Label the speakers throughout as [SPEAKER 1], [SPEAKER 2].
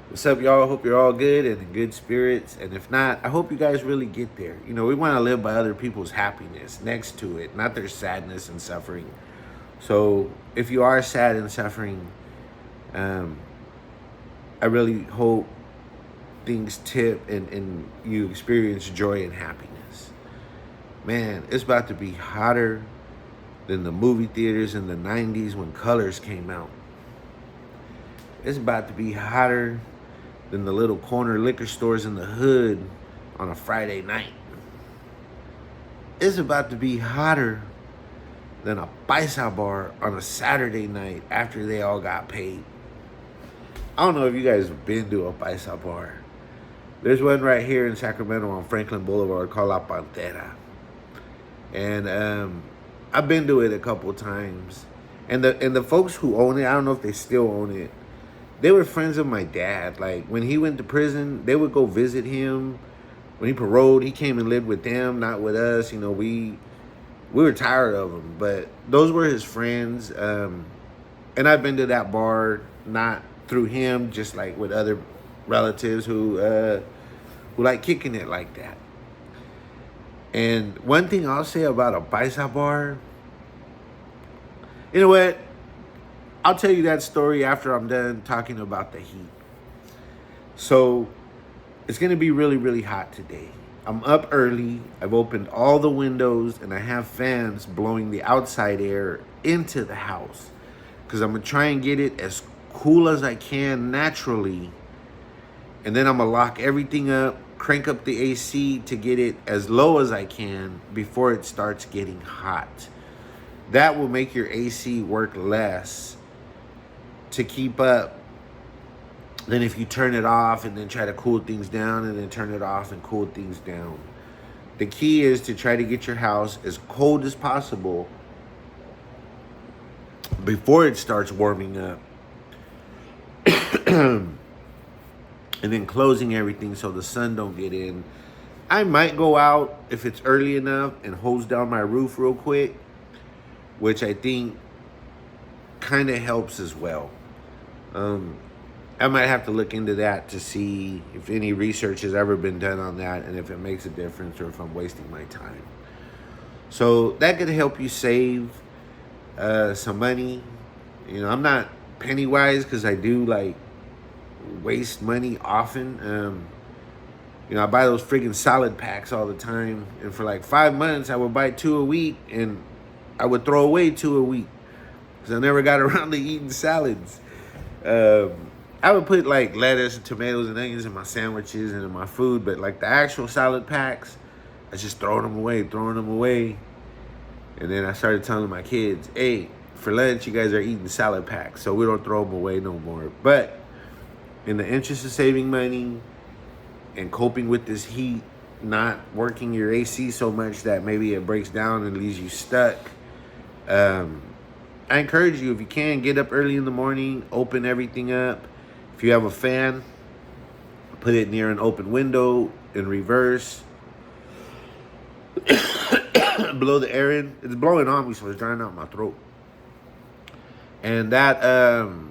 [SPEAKER 1] What's up, y'all? Hope you're all good and in good spirits. And if not, I hope you guys really get there. You know, we want to live by other people's happiness next to it, not their sadness and suffering. So if you are sad and suffering, um, I really hope things tip and you experience joy and happiness. Man, it's about to be hotter than the movie theaters in the 90s when Colors came out. It's about to be hotter than the little corner liquor stores in the hood on a Friday night. It's about to be hotter than a paisa bar on a Saturday night after they all got paid. I don't know if you guys have been to a paisa bar. There's one right here in Sacramento on Franklin Boulevard called La Pantera. And I've been to it a couple times. And the folks who own it, I don't know if they still own it. They were friends of my dad. Like when he went to prison, they would go visit him. When he paroled, he came and lived with them, not with us. You know, we were tired of him, but those were his friends. And I've been to that bar not through him, just like with other relatives who like kicking it like that. And one thing I'll say about a paisa bar, you know what? I'll tell you that story after I'm done talking about the heat. So it's gonna be really, really hot today. I'm up early. I've opened all the windows and I have fans blowing the outside air into the house because I'm gonna try and get it as cool as I can naturally. And then I'm gonna lock everything up, crank up the AC to get it as low as I can before it starts getting hot. That will make your AC work less to keep up than if you turn it off and then try to cool things down and then turn it off and cool things down. The key is to try to get your house as cold as possible before it starts warming up. And then closing everything so the sun don't get in. I might go out if it's early enough and hose down my roof real quick, which I think kind of helps as well. I might have to look into that to see if any research has ever been done on that and if it makes a difference or if I'm wasting my time. So that could help you save some money. You know, I'm not penny wise because I do like waste money often. You know, I buy those friggin' salad packs all the time, and for like 5 months, I would buy 2 a week, and I would throw away 2 a week because I never got around to eating salads. I would put like lettuce and tomatoes and onions in my sandwiches and in my food, but like the actual salad packs, I just throwing them away. And then I started telling my kids, hey, for lunch, you guys are eating salad packs, so we don't throw them away no more. But in the interest of saving money and coping with this heat, not working your AC so much that maybe it breaks down and leaves you stuck, I encourage you, if you can, get up early in the morning, open everything up. If you have a fan, put it near an open window in reverse. Blow the air in. It's blowing on me, so it's drying out my throat. And that'll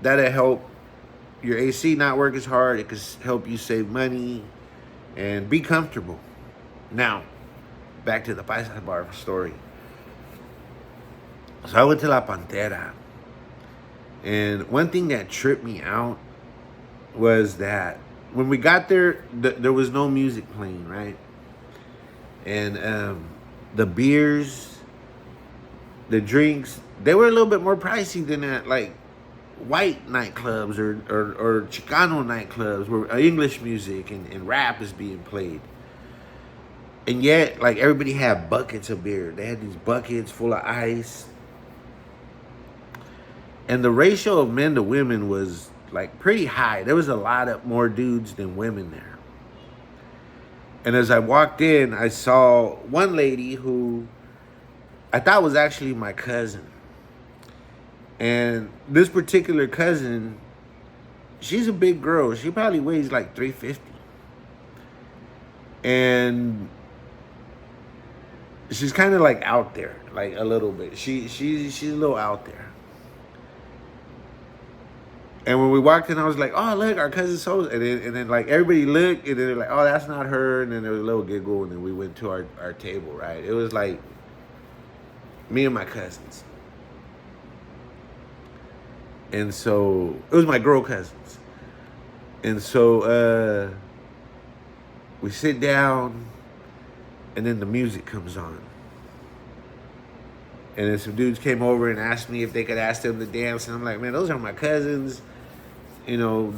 [SPEAKER 1] help your AC not work as hard. It could help you save money and be comfortable. Now, back to the paisa bar story. So I went to La Pantera. And one thing that tripped me out was that when we got there, there was no music playing, right? And the beers, the drinks, they were a little bit more pricey than that, like white nightclubs or Chicano nightclubs where English music and rap is being played. And yet, like, everybody had buckets of beer. They had these buckets full of ice. And the ratio of men to women was like pretty high. There was a lot of more dudes than women there. And as I walked in, I saw one lady who I thought was actually my cousin. And this particular cousin, she's a big girl. She probably weighs like 350. And she's kind of like out there, like a little bit. She's a little out there. And when we walked in, I was like, "Oh, look, our cousin so." And then like everybody looked, and then they're like, "Oh, that's not her." And then there was a little giggle, and then we went to our table. Right? It was like me and my cousins, and so it was my girl cousins, and so we sit down, and then the music comes on. And then some dudes came over and asked me if they could ask them to dance. And I'm like, man, those are my cousins. You know,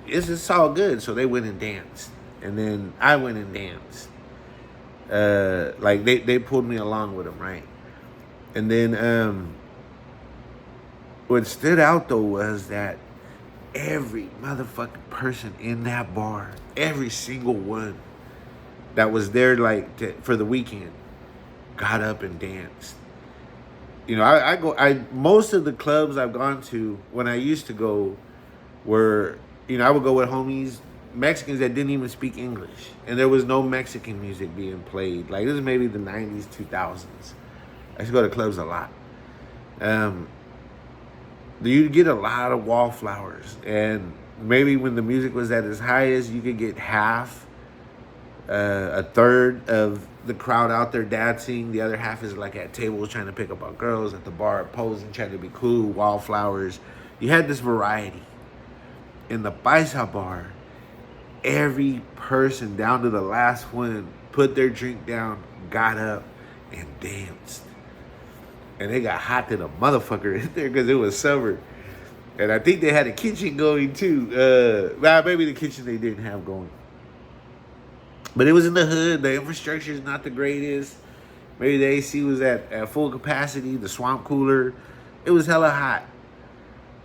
[SPEAKER 1] it's all good. So they went and danced. And then I went and danced. Like they pulled me along with them, right? And then what stood out though was that every motherfucking person in that bar, every single one that was there for the weekend, got up and danced. You know, I most of the clubs I've gone to when I used to go were, you know, I would go with homies, Mexicans that didn't even speak English, and there was no Mexican music being played. Like this is maybe the 90s, 2000s. I used to go to clubs a lot. You'd get a lot of wallflowers, and maybe when the music was at its highest, you could get half, a third of the crowd out there dancing. The other half is like at tables trying to pick up on girls, at the bar posing, trying to be cool, wallflowers. You had this variety. In the paisa bar, every person down to the last one put their drink down, got up, and danced. And they got hot to the motherfucker in there because it was summer. And I think they had a kitchen going too. Well, maybe the kitchen they didn't have going. But it was in the hood. The infrastructure is not the greatest. Maybe the AC was at full capacity. The swamp cooler. It was hella hot.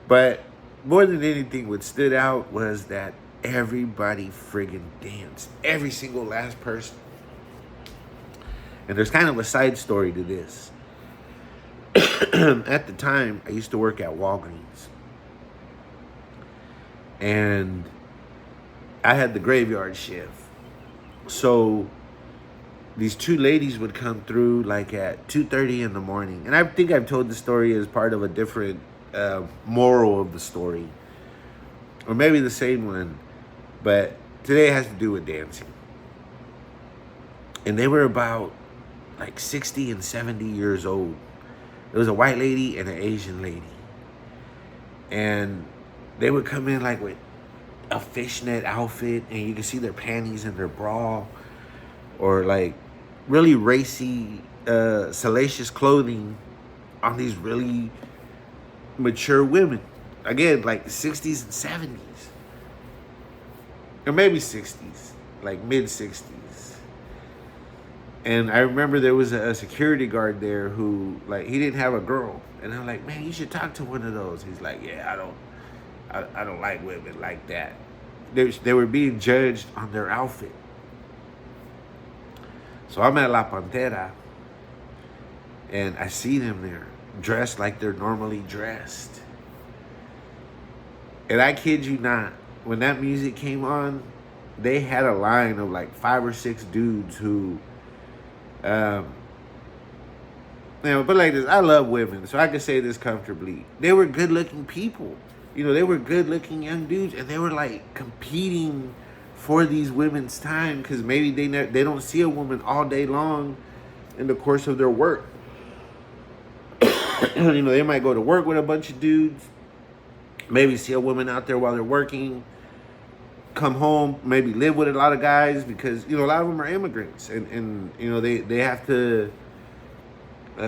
[SPEAKER 1] But more than anything, what stood out was that everybody friggin' danced. Every single last person. And there's kind of a side story to this. At the time, I used to work at Walgreens. And I had the graveyard shift. So these two ladies would come through like at 2:30 in the morning. And I think I've told the story as part of a different moral of the story. Or maybe the same one. But today it has to do with dancing. And they were about like 60 and 70 years old. There was a white lady and an Asian lady. And they would come in like with a fishnet outfit, and you can see their panties and their bra, or like really racy, salacious clothing on these really mature women. Again, like 60s and 70s. Or maybe 60s, like mid 60s. And I remember there was a security guard there who, like, he didn't have a girl. And I'm like, man, you should talk to one of those. He's like, yeah, I don't like women like that. They were being judged on their outfit. So I'm at La Pantera, and I see them there, dressed like they're normally dressed. And I kid you not, when that music came on, they had a line of like 5 or 6 dudes who, you know, but like this, I love women, so I can say this comfortably. They were good-looking people. You know, they were good-looking young dudes, and they were like competing for these women's time because maybe they don't see a woman all day long in the course of their work. You know, they might go to work with a bunch of dudes, maybe see a woman out there while they're working, come home, maybe live with a lot of guys because, you know, a lot of them are immigrants, and you know, they have to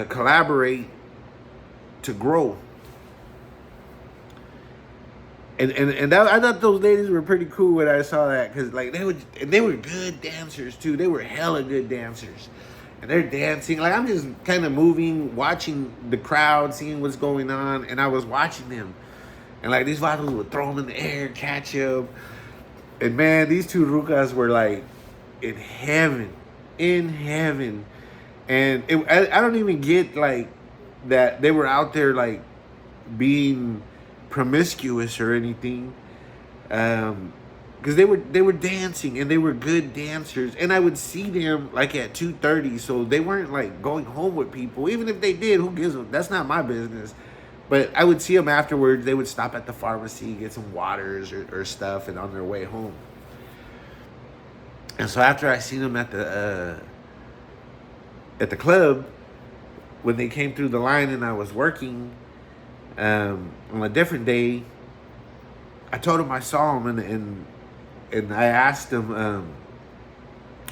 [SPEAKER 1] collaborate to grow. And that, I thought those ladies were pretty cool when I saw that, because like they were good dancers too. They were hella good dancers, and they're dancing. Like I'm just kind of moving, watching the crowd, seeing what's going on, and I was watching them, and like these vatos would throw them in the air, catch them, and man, these two rucas were like in heaven, and I don't even get like that they were out there like being promiscuous or anything, because they were dancing, and they were good dancers, and I would see them like at 2:30, so they weren't like going home with people. Even if they did, who gives them? That's not my business. But I would see them afterwards. They would stop at the pharmacy, get some waters or stuff, and on their way home. And so after I seen them at the club, when they came through the line and I was working on a different day, I told them I saw them and I asked them,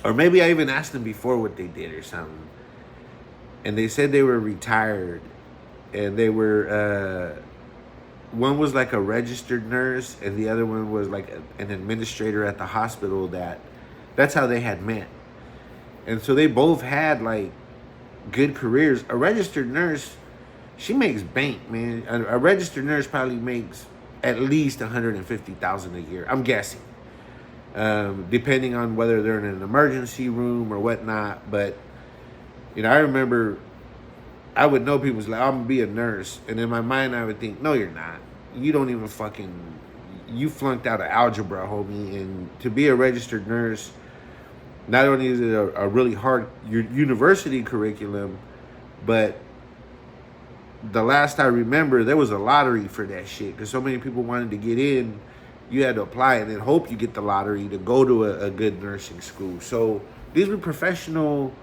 [SPEAKER 1] or maybe I even asked them before what they did or something. And they said they were retired, and they were one was like a registered nurse, and the other one was like an administrator at the hospital. That's how they had met. And so they both had like good careers. A registered nurse, she makes bank, man. A registered nurse probably makes at least $150,000 a year, I'm guessing, depending on whether they're in an emergency room or whatnot. But you know, I remember I would know people's like, I'm gonna be a nurse, and in my mind I would think, no, you're not. You don't even fucking, you flunked out of algebra, homie. And to be a registered nurse, not only is it a really hard university curriculum, but the last I remember, there was a lottery for that shit because so many people wanted to get in. You had to apply and then hope you get the lottery to go to a good nursing school. So these were professional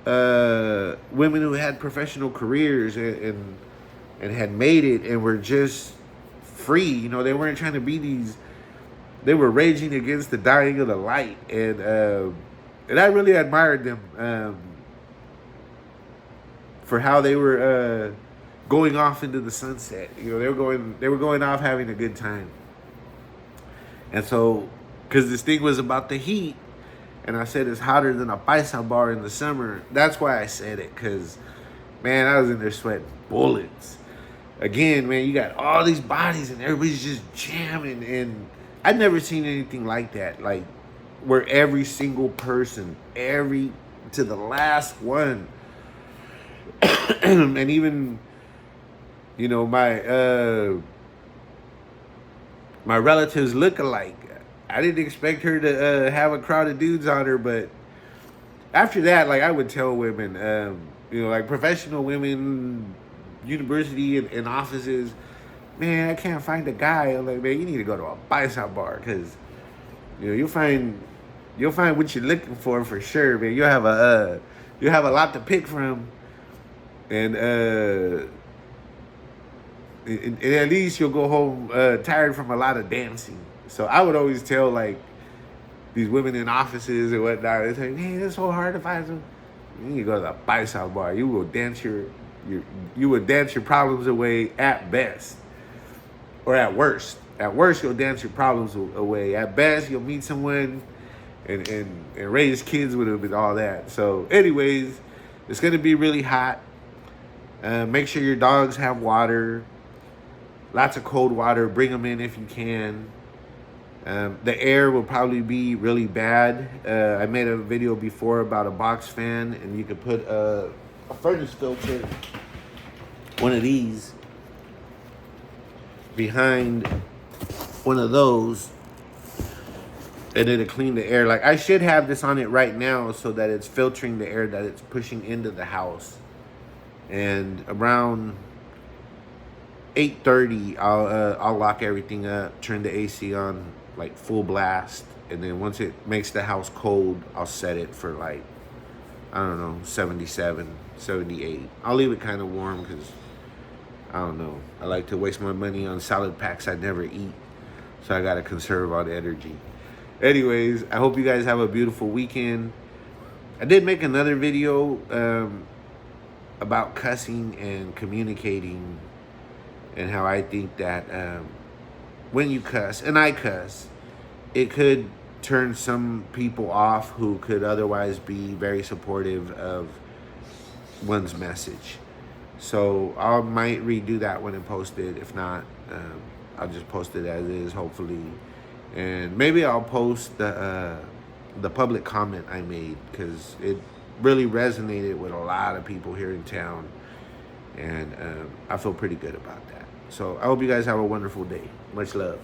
[SPEAKER 1] women who had professional careers and had made it and were just free. You know, they weren't trying to be these. They were raging against the dying of the light, and I really admired them for how they were going off into the sunset. You know, they were going off having a good time. And so, because this thing was about the heat, and I said it's hotter than a paisa bar in the summer. That's why I said it, because, man, I was in there sweating bullets. Again, man, you got all these bodies and everybody's just jamming, and I'd never seen anything like that. Like, where every single person, to the last one, and even, you know, my relatives look alike. I didn't expect her to have a crowd of dudes on her, but after that, like, I would tell women, you know, like professional women, university and offices, man, I can't find a guy. I'm like, man, you need to go to a paisa bar, because, you know, you'll find what you're looking for sure, man. You'll have a lot to pick from, and at least you'll go home tired from a lot of dancing. So I would always tell, like, these women in offices and whatnot, they say, man, it's so hard to find some. You need to go to the paisa bar. You will dance you would dance your problems away at best, or at worst. At worst, you'll dance your problems away. At best, you'll meet someone and raise kids with them and all that. So, anyways, it's gonna be really hot. Make sure your dogs have water. Lots of cold water. Bring them in if you can. The air will probably be really bad. I made a video before about a box fan, and you could put a furnace filter, one of these, behind one of those, and it'll clean the air. Like, I should have this on it right now so that it's filtering the air that it's pushing into the house. And around 8:30, I'll lock everything up, turn the AC on like full blast, and then once it makes the house cold, I'll set it for like, I don't know, 77, 78. I'll leave it kind of warm because, I don't know, I like to waste my money on salad packs I never eat, so I gotta conserve all the energy. Anyways, I hope you guys have a beautiful weekend. I did make another video about cussing and communicating, and how I think that when you cuss, and I cuss, it could turn some people off who could otherwise be very supportive of one's message. So I might redo that one and post it. If not, I'll just post it as is, hopefully. And maybe I'll post the public comment I made, because it really resonated with a lot of people here in town, and I feel pretty good about that. So I hope you guys have a wonderful day. Much love.